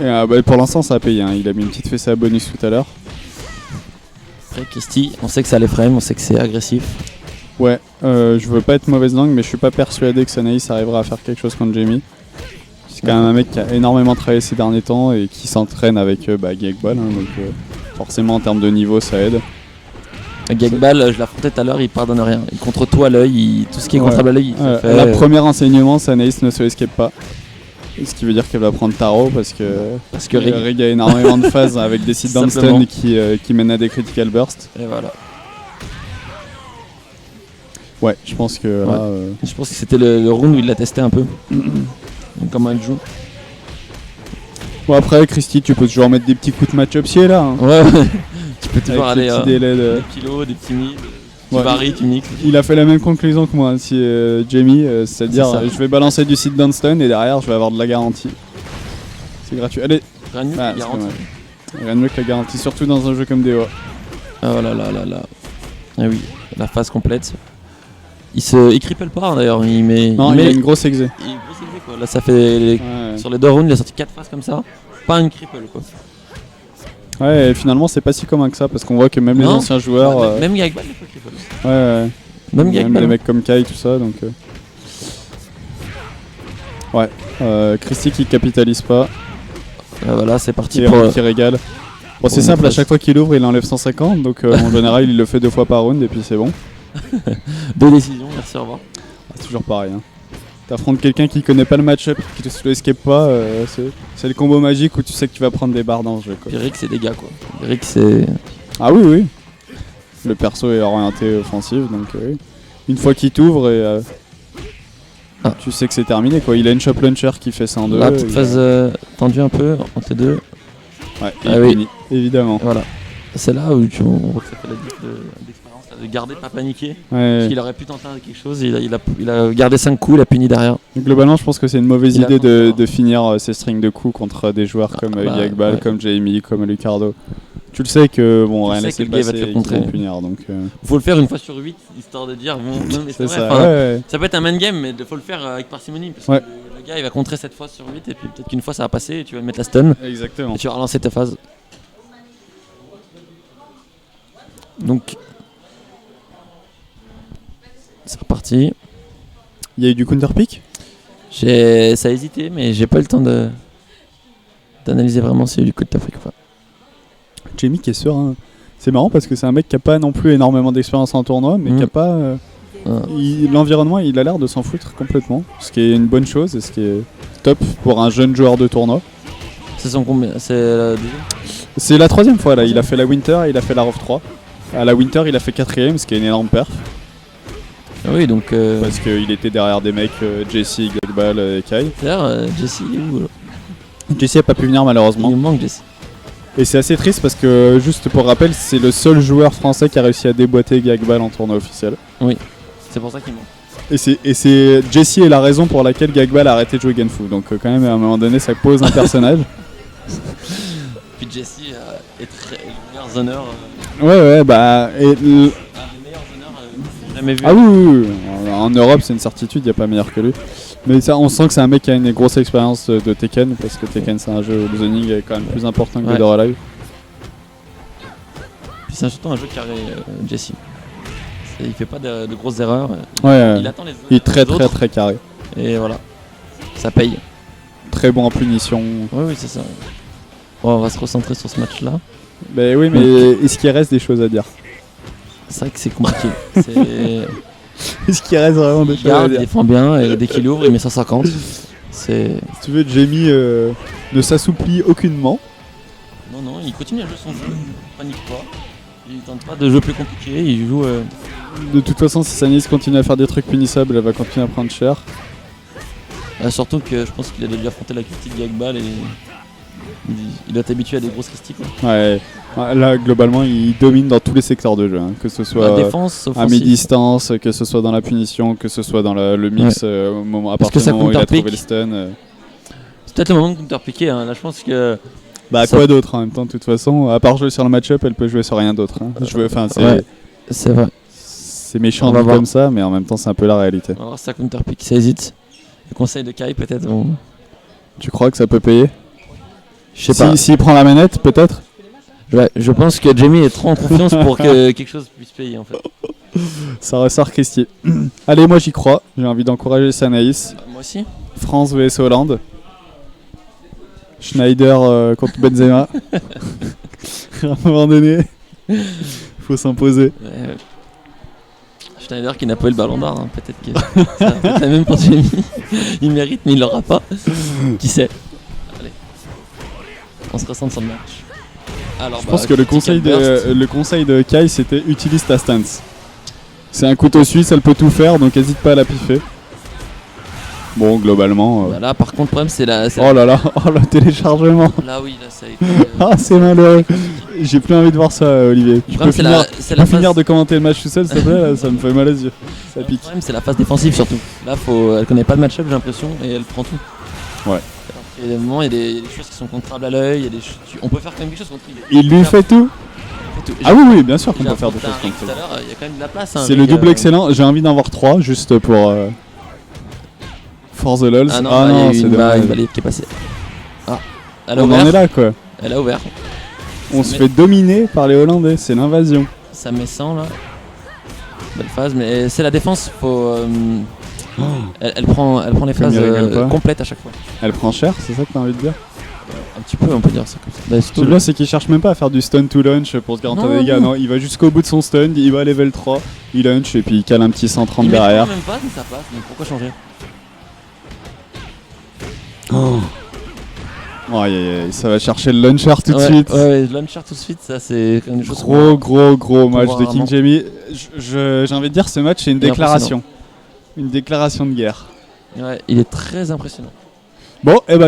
Et, pour l'instant, ça a payé. Hein. Il a mis une petite fessée à bonus tout à l'heure. Après, Christy, on sait que ça les frame, on sait que c'est agressif. Ouais, je veux pas être mauvaise langue, mais je suis pas persuadé que Sanaïs arrivera à faire quelque chose contre Jamie. C'est quand même un mec qui a énormément travaillé ces derniers temps et qui s'entraîne avec Gagball. Hein, donc forcément, en termes de niveau, ça aide. Gagball, je l'affrontais tout à l'heure, il pardonne rien. Il contre tout à l'œil, tout ce qui est contrable à l'œil, il fait. La première enseignement, Sanaïs ne se escape pas. Ce qui veut dire qu'elle va prendre Taro parce que Rig a énormément de phases avec des sit-down stun qui mènent à des critical bursts. Et voilà. Ouais, je pense que là, je pense que c'était le round où il l'a testé un peu. Comment elle joue. Bon après Christy, tu peux toujours mettre des petits coups de match-up si elle est là. Hein. Ouais. Tu peux toujours aller des kilos, des petits mid, tu varies, tu mixes. Il a fait la même conclusion que moi, hein, si Jamie, c'est-à-dire je vais balancer du sit-down stun et derrière je vais avoir de la garantie. C'est gratuit. Allez. Rien de la garantie. Rien de mieux que la garantie, surtout dans un jeu comme DOA. Ah là là là là. Ah oui, la phase complète. Il cripple pas hein, d'ailleurs, il a une grosse exé. Il a une grosse exé quoi. Là ça fait sur les 2 rounds, il a sorti 4 phases comme ça. Pas une cripple quoi. Ouais, et finalement c'est pas si commun que ça parce qu'on voit que même les anciens joueurs. Même Gagball il faut cripple. Ouais. Même Gagball. Les mecs comme Kai tout ça donc. Ouais. Christy qui capitalise pas. Voilà, c'est parti qui régale. Bon, c'est simple, à chaque fois qu'il ouvre, il enlève 150, donc en général, il le fait 2 fois par round et puis c'est bon. 2 décisions, merci, au revoir. C'est toujours pareil. Hein. T'affrontes quelqu'un qui connaît pas le match-up, qui te escape pas, c'est le combo magique où tu sais que tu vas prendre des barres dans le jeu. Puis Rick, c'est des gars quoi. Rick, c'est. Ah oui. Le perso est orienté offensif, donc oui. Une fois qu'il t'ouvre, tu sais que c'est terminé quoi. Il a une shop launcher qui fait 102. La petite phase tendue un peu entre les deux. Ouais, oui, évidemment. Voilà. C'est là où on voit que ça fait la diff d'expérience, de garder, de pas paniquer. Ouais. Parce qu'il aurait pu tenter quelque chose, il a gardé 5 coups, il a puni derrière. Globalement, je pense que c'est une mauvaise idée de finir ces strings de coups contre des joueurs comme Gagball, comme Jamie, comme Lucardo. Tu le sais que rien laisser passer et qu'ils vont punir. Donc, faut le faire une fois sur 8, histoire de dire c'est vrai, ça peut être un main game, mais il faut le faire avec parcimonie. Parce que le gars il va contrer cette fois sur 8 et puis peut-être qu'une fois ça va passer et tu vas mettre la stun. Exactement. Et tu vas relancer ta phase. Donc c'est reparti. Il y a eu du counter pick. Ça a hésité, mais j'ai pas eu le temps d'analyser vraiment s'il y a eu du counter pick ou pas. Jamie qui est serein. C'est marrant parce que c'est un mec qui a pas non plus énormément d'expérience en tournoi, mais qui a pas. L'environnement, il a l'air de s'en foutre complètement, ce qui est une bonne chose et ce qui est top pour un jeune joueur de tournoi. C'est son combien? C'est la deuxième? C'est la 3e fois là. Il a fait la Winter et il a fait la Rov 3. À la Winter, il a fait 4ème, ce qui est une énorme perf. Oui, donc. Parce qu'il était derrière des mecs Jesse, Gagball et Kai. D'ailleurs, Jesse, il est où? Jesse a pas pu venir malheureusement. Il manque Jesse. Et c'est assez triste parce que, juste pour rappel, c'est le seul joueur français qui a réussi à déboîter Gagball en tournoi officiel. Oui, c'est pour ça qu'il manque. Et c'est Jesse est la raison pour laquelle Gagball a arrêté de jouer Genfu. Donc quand même, à un moment donné, ça pose un personnage. Puis Jesse est le meilleur zoner. Ouais, bah... le meilleur zoner jamais vu. Ah oui. En Europe, c'est une certitude, il n'y a pas meilleur que lui. Mais ça, on sent que c'est un mec qui a une grosse expérience de Tekken, parce que Tekken c'est un jeu où le zoning est quand même plus important que le Dora Live. Puis c'est surtout un jeu carré, Jesse. Il fait pas de grosses erreurs. Il attend les autres. Il est très carré. Et voilà, ça paye. Très bon en punition. Oui, c'est ça. Bon, on va se recentrer sur ce match-là. Mais oui, mais est-ce qu'il reste des choses à dire? C'est vrai que c'est compliqué. Est-ce qu'il reste vraiment des choses à dire? Il défend bien et dès qu'il ouvre, il met 150. Si tu veux, Jamie ne s'assouplit aucunement. Non, il continue à jouer son jeu, il panique pas. Il tente pas de jeu plus compliqué, il joue... De toute façon, si Sanaïs continue à faire des trucs punissables, elle va continuer à prendre cher. Surtout que je pense qu'il a déjà affronté la critique de Gagball et il doit être habitué à des grosses critiques. Ouais, là globalement il domine dans tous les secteurs de jeu, hein. Que ce soit défense, à mi-distance, que ce soit dans la punition, que ce soit dans le mix à partir du moment où il a trouvé le stun. C'est peut-être le moment de counter-piquer, hein. Là je pense que... Bah quoi d'autre en même temps de toute façon, à part jouer sur le match-up, elle peut jouer sur rien d'autre. Hein. C'est vrai. C'est méchant de comme ça, mais en même temps c'est un peu la réalité. On va voir si ça counter-pique, ça hésite. Le conseil de Kai peut-être. Tu crois que ça peut payer? Je sais pas. S'il prend la manette, peut-être. Ouais, je pense que Jamie est trop en confiance pour que quelque chose puisse payer en fait. Ça ressort Christie. Allez, moi j'y crois. J'ai envie d'encourager Sanaïs. Moi aussi. France vs Hollande. Schneider contre Benzema. À un moment donné, faut s'imposer. Ouais. Schneider qui n'a pas eu le ballon d'or, hein. Peut-être que c'est peut-être la même pour Jamie. Il mérite mais il l'aura pas. Qui sait. Allez. On se ressent sur le match. Alors, je pense que le conseil de Kai c'était utilise ta stance. C'est un couteau suisse, elle peut tout faire, donc hésite pas à la piffer. Bon, globalement. Là, par contre, le problème, c'est la. Oh là là, oh le téléchargement. Là, oui, là, ça a été. Ah, c'est malheureux. J'ai plus envie de voir ça, Olivier. Tu peux finir de commenter le match tout seul, s'il te plaît, là, ça me fait mal aux yeux. Ça pique. Le problème, c'est la phase défensive surtout. Là, elle connaît pas de match-up, j'ai l'impression, et elle prend tout. Ouais. Il y a des moments, il y a des choses qui sont contrables à l'œil, on peut faire quand même quelque chose contre lui. Il lui fait tout. Ah oui, bien sûr qu'on peut faire des choses contre lui. Tout à l'heure, il y a quand même de la place. Hein, c'est le double excellent. J'ai envie d'en voir 3 juste pour. For the LOLs. Ah non, c'est une balle qui est passée. Ah, on en est là quoi. Elle a ouvert. On se fait dominer par les Hollandais, c'est l'invasion. Ça met 100 là. Belle phase, mais c'est la défense. Faut, elle prend les phases complètes à chaque fois. Elle prend cher, c'est ça que t'as envie de dire? Un petit peu, on peut dire ça comme ça. Bah, ce bien, c'est qu'il cherche même pas à faire du stun to launch pour se garantir des dégâts. Non, il va jusqu'au bout de son stun, il va à level 3, il launch et puis il cale un petit 130 derrière. Même pas, mais ça passe, donc pourquoi changer? Ça va chercher le launcher tout de suite. Ouais, le launcher tout de suite, ça c'est quand même une chose. Gros match de King Jamie. J'ai envie de dire, ce match c'est une déclaration. Une déclaration de guerre. Ouais, il est très impressionnant. Bon, et bah.